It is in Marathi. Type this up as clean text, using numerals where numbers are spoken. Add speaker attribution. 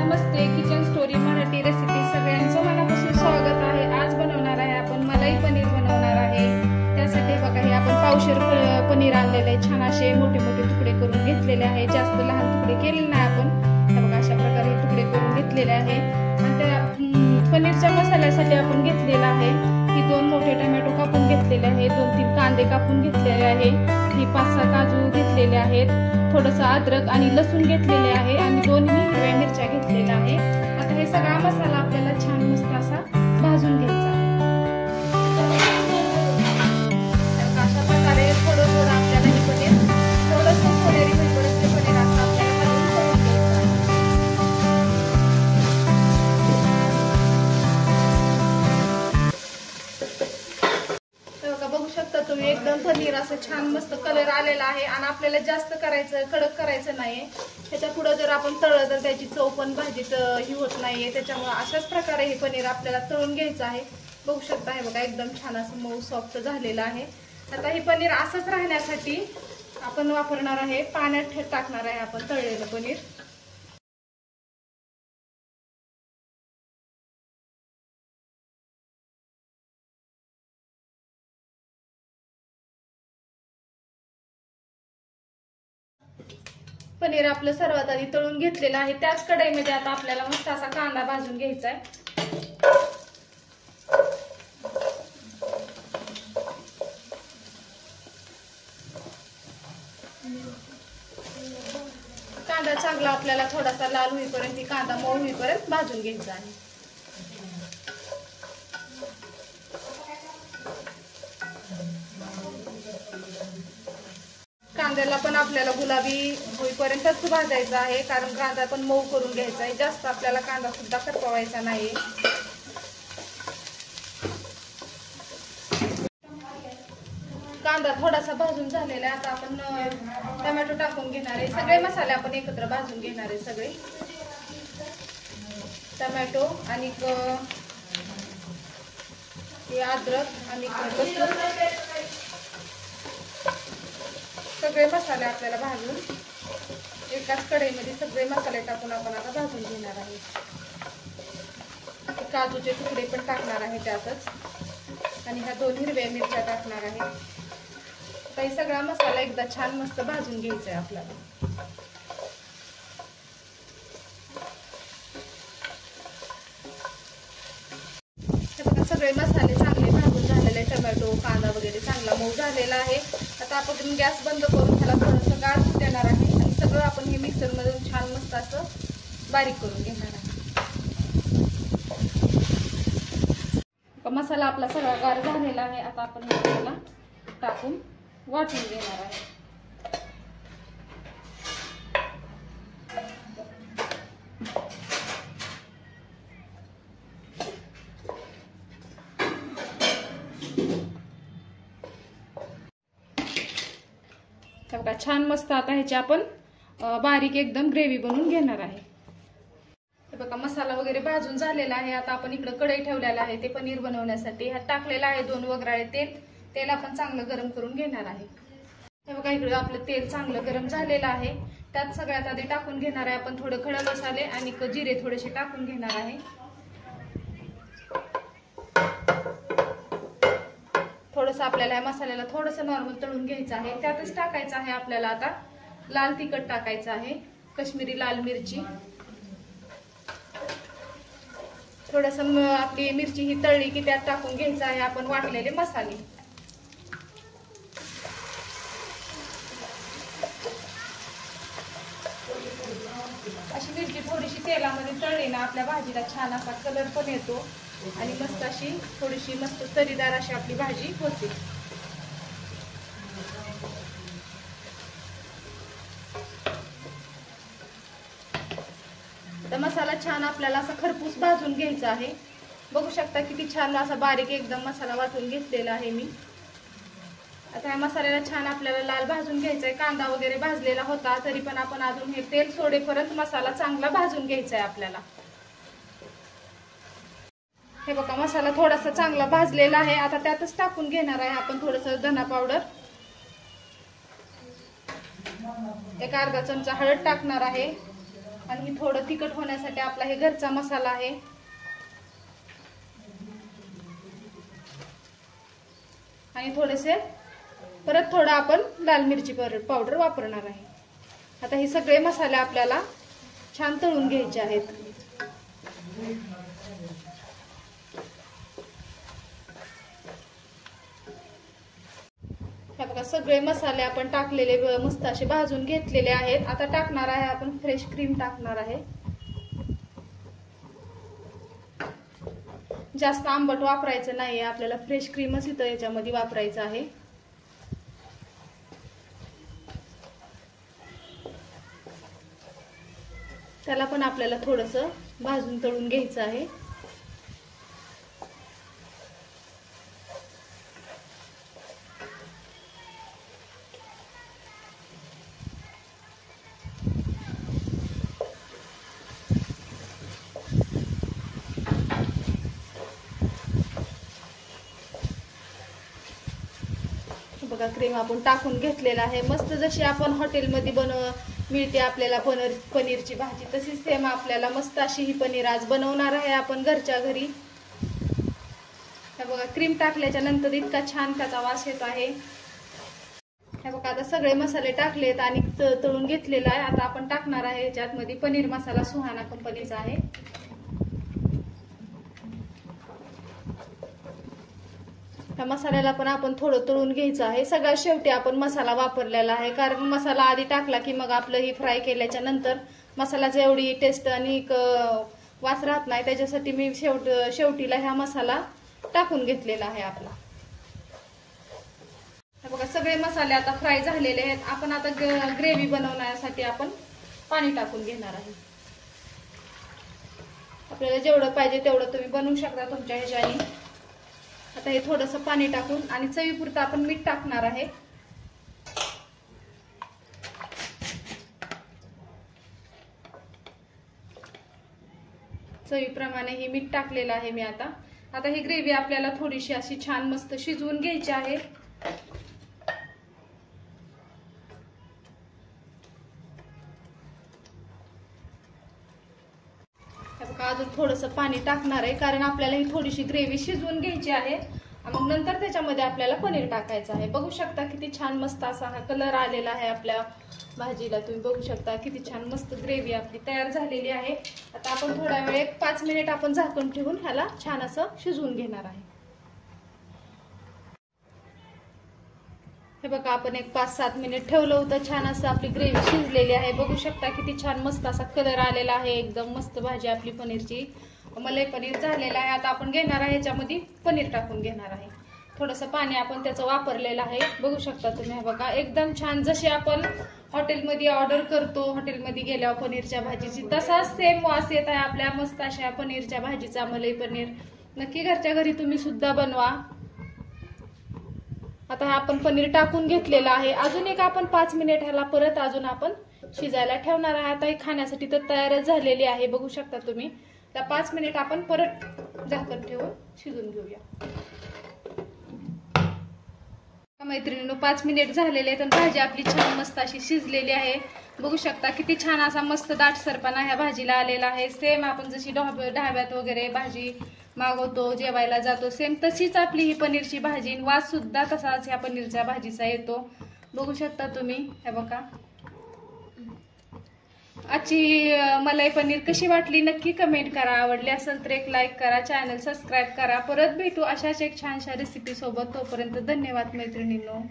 Speaker 1: नमस्ते, किचन स्टोरी मराठी रेसिपी सगळ्यांचं मनापासून स्वागत आहे। आज बनवणार आहे आपण मलाई पनीर बनवणार आहे। त्यासाठी बघा हे आपण पावशेर पनीर आणलेले आहे। छान असे मोठे मोठे तुकडे करून घेतलेले आहे। जास्त लहान तुकडे केले नाही आपण। हे बघा अशा प्रकारे तुकडे करून घेतलेले आहे। आणि त्या पनीरच्या मसाल्यासाठी आपण घेतलेला आहे की 2 मोठे टोमॅटो कापून घेतलेले आहे, 2-3 कांदे कापून घेतलेले आहे, ही 5-6 काजू घेतलेले आहेत, थोडंसं अद्रक आणि लसूण घेतलेले आहे आणि 2 हिरव्या मिरच्या घेतलेल्या आहे। आता हे सगळा मसाला आपल्याला छान मस्त असा भाजून घ्यायचा आहे। अशा प्रकारे थोडं थोडं आपल्याला हे पनीर थोडंसं सोनेरी होईपर्यंत ते पनीर असं आपल्याला भाजून घ्यायचं आहे। बघू शकता तुम्ही एकदम पनीर असं छान मस्त कलर आलेला आहे आणि आपल्याला जास्त करायचं कडक करायचं नाहीये। त्याच्या पुढे जर आपण तळलं तर त्याची चव पण भाजीत ही होत नाहीये। त्याच्यामुळे अशाच प्रकारे हे पनीर आपल्याला तळून घ्यायचं आहे। बघू शकता हे बघा एकदम छान असं मऊ सॉफ्ट झालेलं आहे। आता हे पनीर असंच राहण्यासाठी आपण वापरणार आहे, पाण्यात टाकणार आहे आपण तळलेलं पनीर। पनीर आपलं सर्वात आधी तळून घेतलेलं आहे। त्याच कढईमध्ये आता आपल्याला मस्त असा कांदा भाजून घ्यायचा आहे। कांदा चांगला आपल्याला थोडासा लाल होईपर्यंत, कांदा मऊ होईपर्यंत भाजून घ्यायचा आहे। कांद्याला पण आपल्याला गुलाबी होईपर्यंतच भाजायचा आहे, कारण कांदा पण मऊ करून घ्यायचा आहे। जास्त आपल्याला कांदा सुद्धा करपवायचा नाही। कांदा थोडासा भाजून झालेला आहे। आता आपण टोमॅटो टाकून घेणार आहे। सगळे मसाले आपण एकत्र भाजून घेणार आहे। सगळे टोमॅटो आणि अद्रक आणि लसूण, सगळे मसाले आपल्याला भाजून एकाच कढईमध्ये सगळे मसाले टाकून आपण आता भाजून घेणार आहे। काजूचे तुकडे पण टाकणार आहे त्यातच आणि ह्या 2 हिरव्या मिरच्या टाकणार आहे। आता हे सगळा मसाला एकदा छान मस्त भाजून घ्यायचा आहे आपल्याला। सगळे मसाले चांगले भाजून झालेले, टोमॅटो कांदा वगैरे चांगला मऊ झालेला आहे। आता आपण गॅस बंद करून त्याला थोडंसं गार होऊ देणार आहे आणि सगळं आपण हे मिक्सर मधून छान मस्त असं बारीक करून घेणार आहे। मसाला आपला सगळा गार झालेला आहे। आता आपण मसाला टाकून वाटून घेणार आहे। बघा छान मस्त आता ह्याची आपण बारीक एकदम ग्रेव्ही बनवून घेणार आहे। बघा मसाला वगैरे भाजून झालेला आहे। आता आपण इकडे कढई ठेवलेला आहे ते पनीर बनवण्यासाठी। ह्यात टाकलेला आहे 2 वगराळे तेल। तेल आपण चांगलं गरम करून घेणार आहे। हे बघा इकडे आपलं तेल चांगलं गरम झालेलं आहे। त्यात सगळ्यात आधी टाकून घेणार आहे आपण थोडे खडे मसाले आणि जिरे थोडेसे टाकून घेणार आहे। थोडंसं आपल्याला या मसाल्याला थोडंसं नॉर्मल तळून घ्यायचं आहे। त्यातच टाकायचं आहे आपल्याला आता लाल तिखट टाकायचं आहे, काश्मीरी लाल मिरची, थोडंसं आपली मिरची ही तळली की त्यात टाकून घ्यायचं आहे आपण वाटलेले मसाले। अशी मिरची थोडीशी तेलामध्ये तळली ना आपल्या भाजीला छान असा कलर पण येतो आणि मस्त अशी थोडीशी मस्त तरीदार अशी आपली भाजी होते। तर मसाला छान आपल्याला असा खरपूस भाजून घ्यायचा आहे। बघू शकता किती छान असा बारीक एकदम मसाला वाटून घेतलेला आहे मी। आता या मसाल्याला छान आपल्याला लाल भाजून घ्यायचा आहे। कांदा वगैरे भाजलेला होता तरी पण आपण अजून हे तेल सोडेपर्यंत मसाला चांगला भाजून घ्यायचा आहे आपल्याला। हे बघा मसाला थोडासा चांगला भाजलेला आहे। आता त्यातच टाकून घेणार आहे आपण थोडंसं धना पावडर, एक अर्धा चमचा हळद टाकणार आहे, आणि थोडं तिखट होण्यासाठी आपला हे घरचा मसाला आहे. आणि थोडेसे परत थोडं आपण लाल मिरची पावडर वापरणार आहे. आता हे सगळे मसाले आपल्याला छान तळून घ्यायचे आहेत. हे बघा सगळे मसाले आपण टाकलेले मस्त असे भाजून घेतलेले आहेत. आता टाकणार आहे आपण फ्रेश क्रीम टाकणार आहे. जास्त आंबट वापरायचं नाहीये आपल्याला, फ्रेश क्रीमच इथं याच्यामध्ये वापरायचं आहे. त्याला पण आपल्याला थोडंसं भाजून तळून घ्यायचं आहे. बघा क्रीम आपण टाकून घेतलेला आहे. मस्त जशी आपण हॉटेलमध्ये मिळते आपल्याला पनीरची भाजी, तशीच सेम आपल्याला मस्त अशी ही पनीर आज बनवणार आहे आपण घरच्या घरी. हे बघा क्रीम टाकल्याच्या नंतर इतका छान त्याचा वास येत आहे. हे बघा आता सगळे मसाले टाकलेत आणि तळून घेतलेला आहे. आता आपण टाकणार आहे याच्यात मध्ये पनीर मसाला सुहाना कंपनीचा आहे. त्या मसाल्याला पण आपण थोडं तळून घ्यायचं आहे. सगळ्यात शेवटी आपण मसाला वापरलेला आहे, कारण मसाला आधी टाकला की मग आपलं ही फ्राय केल्याच्या नंतर मसाल्याची एवढी टेस्ट आणि वास राहत नाही. त्याच्यासाठी मी शेवटीला हा मसाला टाकून घेतलेला आहे आपला. बघा सगळे मसाले आता फ्राय झालेले आहेत. आपण आता ग्रेव्ही बनवण्यासाठी आपण पाणी टाकून घेणार आहे. आपल्याला जेवढं पाहिजे तेवढं तुम्ही बनवू शकता तुमच्या ह्याच्याने. आता हे थोडंसं पाणी टाकून आणि चवीपुरतं आपण मीठ टाकणार आहे. चवीप्रमाणे हे मीठ टाकलेलं आहे मी आता. आता ही ग्रेव्ही आपल्याला थोडीशी अशी छान मस्त शिजवून घ्यायची आहे. अजून थोडंसं पाणी टाकणार आहे, कारण आपल्याला ही थोडीशी ग्रेव्ही शिजवून घ्यायची आहे. मग नंतर त्याच्यामध्ये आपल्याला पनीर टाकायचं आहे. बघू शकता किती छान मस्त असा हा कलर आलेला आहे आपल्या भाजीला. तुम्ही बघू शकता किती छान मस्त ग्रेव्ही आपली तयार झालेली आहे. आता आपण थोडा वेळ 5 मिनिट आपण झाकण ठेवून ह्याला छान असं शिजवून घेणार आहे. हे बघा आपण 5-7 मिनिट ठेवलं होतं. छान असं आपली ग्रेव्ही शिजलेली आहे. बघू शकता किती छान मस्त असा कलर आलेला आहे. एकदम मस्त भाजी आपली पनीरची मलाई पनीर झालेला आहे. आता आपण घेणार आहे याच्यामध्ये पनीर टाकून घेणार आहे. थोडंसं पाणी आपण त्याचं वापरलेलं आहे. बघू शकता तुम्ही. हे बघा एकदम छान जशी आपण हॉटेलमध्ये ऑर्डर करतो, हॉटेलमध्ये गेल्यावर पनीरच्या भाजीची, तसाच सेम वास येत आहे आपल्या मस्त अशा पनीरच्या भाजीचा. मलाई पनीर नक्की घरच्या घरी तुम्ही सुद्धा बनवा. आता आपण पनीर टाकून घेतलेलं आहे. अजून एक आपण 5 मिनिट ह्याला परत अजून आपण शिजायला ठेवणार आहे. आता ही खाण्यासाठी तर तयारच झालेली आहे. बघू शकता तुम्ही. त्या 5 मिनिट आपण परत झाकण ठेवून शिजून घेऊया. मैत्रिणींनो 5 मिनिट झालेले आहेत. भाजी आपली छान मस्त अशी शिजलेली आहे. बघू शकता किती छान असा मस्त दाटसरपणा ह्या भाजीला आलेला आहे. सेम आपण जशी ढाब्यात वगैरे भाजी मागवतो, जेवायला जातो, सेम तशीच आपली ही पनीरची भाजी. वास सुद्धा तसाच ह्या पनीरच्या भाजीचा येतो. बघू शकता तुम्ही. हे बघा आजची मलाई पनीर कशी वाटली नक्की कमेंट करा. आवडली असेल तर एक लाईक करा, चॅनल सबस्क्राईब करा. परत भेटू अशाच एक छानशा रेसिपी सोबत. तोपर्यंत धन्यवाद मैत्रिणींनो.